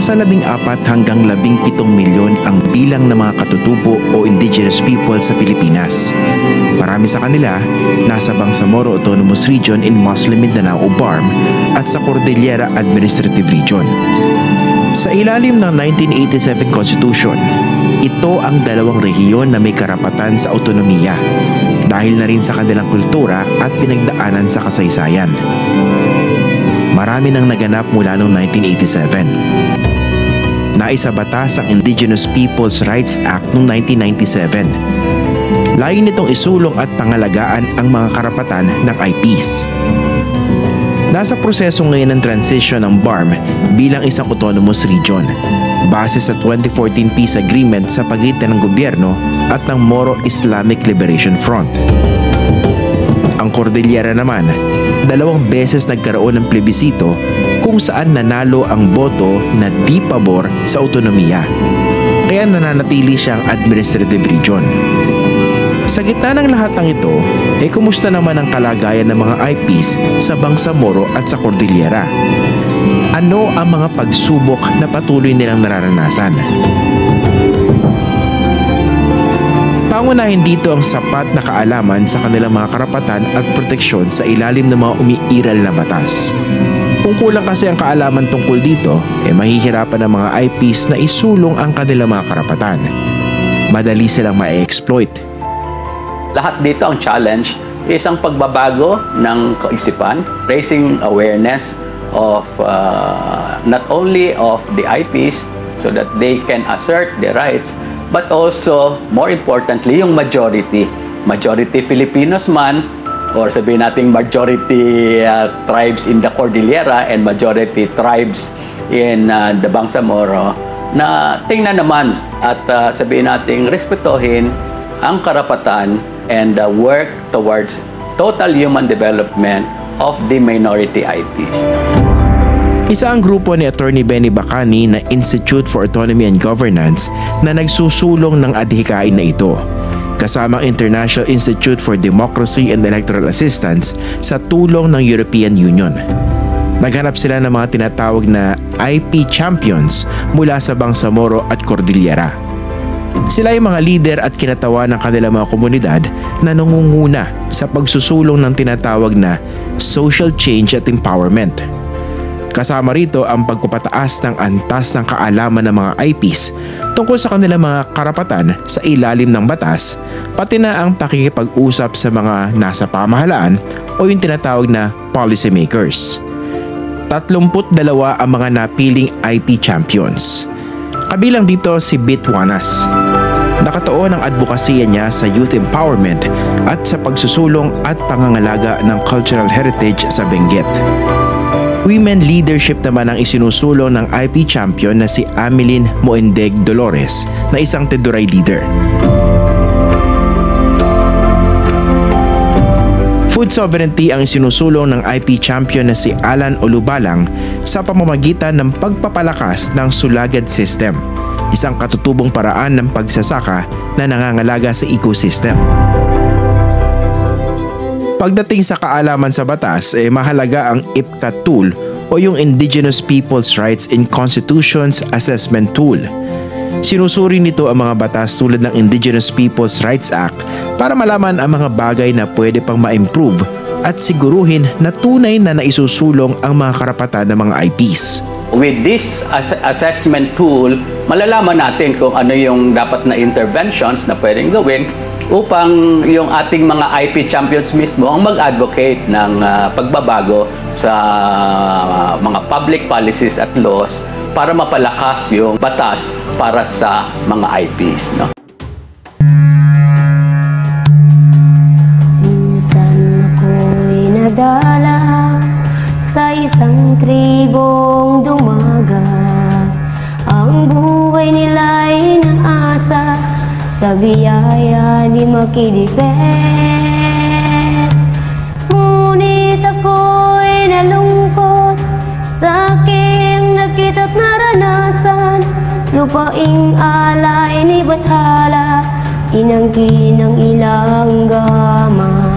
Nasa 14 hanggang 17 milyon ang bilang ng mga katutubo o indigenous people sa Pilipinas. Marami sa kanila nasa Bangsamoro Autonomous Region in Muslim Mindanao o BARM at sa Cordillera Administrative Region. Sa ilalim ng 1987 Constitution, ito ang dalawang rehiyon na may karapatan sa autonomiya dahil na rin sa kanilang kultura at pinagdaanan sa kasaysayan. Marami nang naganap mula noong 1987. Naisabatas ang Indigenous Peoples' Rights Act noong 1997. Layo nitong isulong at pangalagaan ang mga karapatan ng IPs. Nasa proseso ngayon ng transition ng BARM bilang isang autonomous region base sa 2014 Peace Agreement sa pagitan ng gobyerno at ng Moro Islamic Liberation Front. Ang Cordillera naman, 2 beses nagkaroon ng plebisito kung saan nanalo ang boto na di pabor sa autonomiya. Kaya nananatili siyang administrative region. Sa gitna ng lahat ng ito, kumusta naman ang kalagayan ng mga IPs sa Bangsamoro at sa Cordillera? Ano ang mga pagsubok na patuloy nilang nararanasan? Pangunahin dito ang sapat na kaalaman sa kanilang mga karapatan at proteksyon sa ilalim ng mga umiiral na batas. Kung kulang kasi ang kaalaman tungkol dito, mahihirapan ang mga IPs na isulong ang kanilang mga karapatan. Madali silang ma-exploit. Lahat dito ang challenge is ang pagbabago ng kaisipan, raising awareness of not only of the IPs so that they can assert their rights, but also, more importantly, yung majority. Majority Filipinos man, or sabihin natin majority tribes in the Cordillera and majority tribes in the Bangsamoro, na tingnan naman at sabihin natin respetuhin ang karapatan and work towards total human development of the minority IPs. Isa ang grupo ni Attorney Benny Bacani na Institute for Autonomy and Governance na nagsusulong ng adhikain na ito, kasama ang International Institute for Democracy and Electoral Assistance sa tulong ng European Union. Naghanap sila ng mga tinatawag na IP champions mula sa Bangsamoro at Cordillera. Sila ay mga leader at kinatawa ng kanilang mga komunidad na nangunguna sa pagsusulong ng tinatawag na social change at empowerment. Kasama rito ang pagpapataas ng antas ng kaalaman ng mga IPs tungkol sa kanilang mga karapatan sa ilalim ng batas, pati na ang pakikipag-usap sa mga nasa pamahalaan o yung tinatawag na policy makers. 32 ang mga napiling IP champions. Kabilang dito si Bit Wanas. Nakatuon ang advokasya niya sa youth empowerment at sa pagsusulong at pangangalaga ng cultural heritage sa Benguet. Women leadership naman ang isinusulong ng IP champion na si Ameline Moendeg Dolores na isang Teduray leader. Food sovereignty ang isinusulong ng IP champion na si Alan Olubalang sa pamamagitan ng pagpapalakas ng Sulagad System, isang katutubong paraan ng pagsasaka na nangangalaga sa ecosystem. Pagdating sa kaalaman sa batas, mahalaga ang IPCA tool o yung Indigenous Peoples' Rights in Constitutions Assessment Tool. Sinusuri nito ang mga batas tulad ng Indigenous Peoples' Rights Act para malaman ang mga bagay na pwede pang ma-improve at siguruhin na tunay na naisusulong ang mga karapatan ng mga IPs. With this assessment tool, malalaman natin kung ano yung dapat na interventions na pwedeng gawin upang yung ating mga IP champions mismo ang mag-advocate ng pagbabago sa mga public policies at laws para mapalakas yung batas para sa mga IPs. No? Minsan ako'y nadala sa isang tribong dumagat. Ang buhay nila'y naasa sa biyaya ni Makidipet. Ngunit ako'y nalungkot sa aking nakita't naranasan. Lupaing alay ni Bathala, inangkin ng ilang gaman.